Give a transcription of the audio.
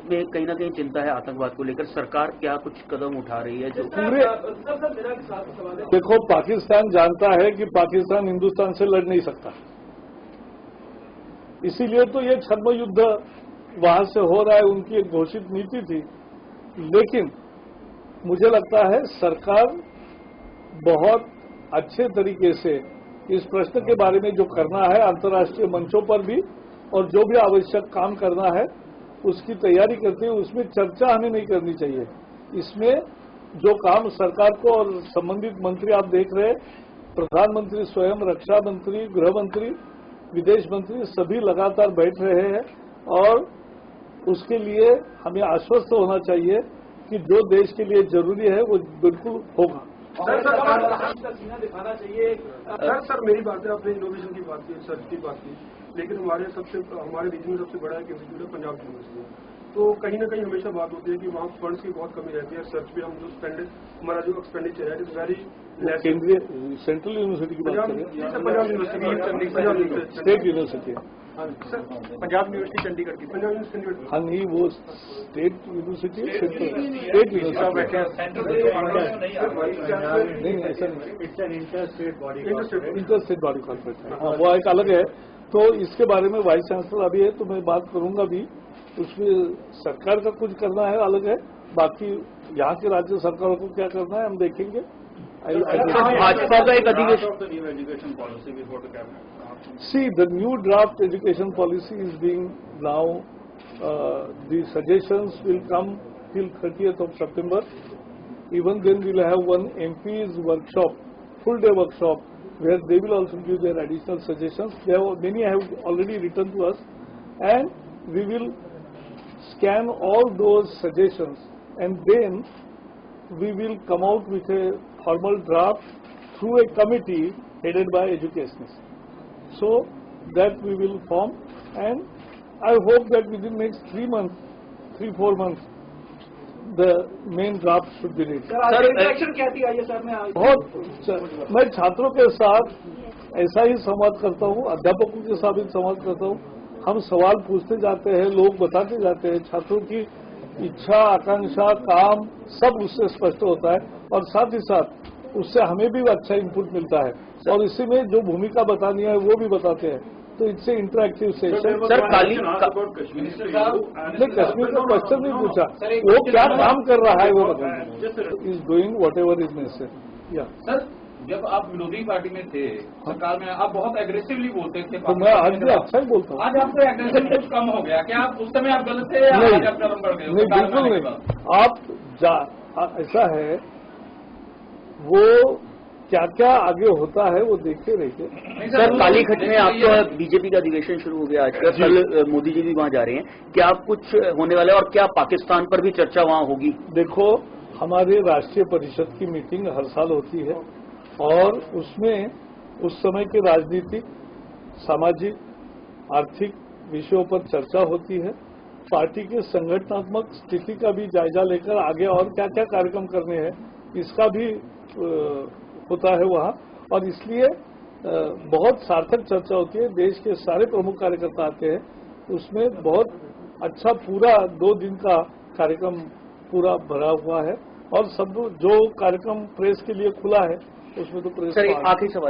में कहीं ना कहीं चिंता है आतंकवाद को लेकर, सरकार क्या कुछ कदम उठा रही है? जो पूरे देखो, पाकिस्तान जानता है कि पाकिस्तान हिंदुस्तान से लड़ नहीं सकता, इसीलिए तो ये छद्म युद्ध वहां से हो रहा है, उनकी एक घोषित नीति थी। लेकिन मुझे लगता है सरकार बहुत अच्छे तरीके से इस प्रश्न के बारे में जो करना है अंतर्राष्ट्रीय मंचों पर भी, और जो भी आवश्यक काम करना है उसकी तैयारी करते हुए उसमें चर्चा हमें नहीं करनी चाहिए। इसमें जो काम सरकार को और संबंधित मंत्री आप देख रहे हैं, प्रधानमंत्री स्वयं, रक्षा मंत्री, गृह मंत्री, विदेश मंत्री सभी लगातार बैठ रहे हैं, और उसके लिए हमें आश्वस्त होना चाहिए कि जो देश के लिए जरूरी है वो बिल्कुल होगा। सर सीना दिखाना चाहिए। सर मेरी बात है, आपने इनोवेशन की बात की, रिसर्च की बात की, लेकिन हमारे रीजन में सबसे बड़ा एक इंस्टीट्यूट है पंजाब यूनिवर्सिटी। तो कहीं ना कहीं हमेशा बात होती है कि वहाँ फंड्स की बहुत कमी रहती है। रिसर्च पे हम जो हमारा जो एक्सपेंडिचर है इट इज वेरी लेस। केंद्रीय सेंट्रल यूनिवर्सिटी की बात करें, Punjab university, state university, sir Punjab university Chandigarh की, पंजाब यूनिवर्सिटी। हाँ नहीं, वो स्टेट यूनिवर्सिटी, स्टेट यूनिवर्सिटी नहीं, ऐसा नहीं, इंटर स्टेट बॉडी कॉर्पोरेट है, हाँ वो एक अलग है। तो इसके बारे में वाइस चांसलर अभी है तो मैं बात करूंगा भी, उसमें सरकार का कुछ करना है अलग है, बाकी यहाँ के राज्य सरकारों को क्या करना है हम देखेंगे। भाजपा का एक अधिवेशन, See, the new draft education policy is being now, the suggestions will come till 30th of September. Even then we'll have one MP's workshop, full day workshop, where they will also give their additional suggestions. Many have already written to us, and we will scan all those suggestions, and then we will come out with a formal draft through a committee headed by educationists. So that we will form, and I hope that within next 3-4 months, the main draft should be ready. Sir interaction क्या थी ISR में? बहुत, मैं छात्रों के साथ ऐसा ही संवाद करता हूँ, अध्यापकों के साथ भी संवाद करता हूँ। हम सवाल पूछते जाते हैं, लोग बताते जाते हैं, छात्रों की इच्छा, आकांक्षा, काम सब उससे स्पष्ट होता है, और साथ ही साथ उससे हमें भी अच्छा इनपुट मिलता है, और इसी में जो भूमिका बतानी है वो भी बताते हैं। तो इससे इंटरैक्टिव सेशन। सर कश्मीर का क्वेश्चन नहीं पूछा, वो क्या काम कर रहा है वो बताएंगे। Is doing what ever is necessary. Sir जब आप विरोधी पार्टी में थे, सरकार में, आप बहुत एग्रेसिवली बोलते थे। तो मैं आज भी अच्छा ही बोलता हूँ। आज आपका एग्रेसिव कुछ कम हो गया क्या? आप उस समय आप गलत थे या आज आप कदम बढ़ गए? नहीं, बिल्कुल नहीं। आप ऐसा है, वो क्या क्या आगे होता है वो देखते रहिए। सर कालीखट में आपका बीजेपी का अधिवेशन शुरू हो गया आज का, कल मोदी जी भी वहां जा रहे हैं, क्या कुछ होने वाला है और क्या पाकिस्तान पर भी चर्चा वहां होगी? देखो, हमारे राष्ट्रीय परिषद की मीटिंग हर साल होती है, और उसमें उस समय के राजनीतिक, सामाजिक, आर्थिक विषयों पर चर्चा होती है। पार्टी के संगठनात्मक स्थिति का भी जायजा लेकर आगे और क्या क्या कार्यक्रम करने हैं इसका भी होता है वहाँ, और इसलिए बहुत सार्थक चर्चा होती है। देश के सारे प्रमुख कार्यकर्ता आते हैं, उसमें बहुत अच्छा पूरा 2 दिन का कार्यक्रम पूरा भरा हुआ है, और सब जो कार्यक्रम प्रेस के लिए खुला है उसमें तो प्रेस। सर आखिरी सवाल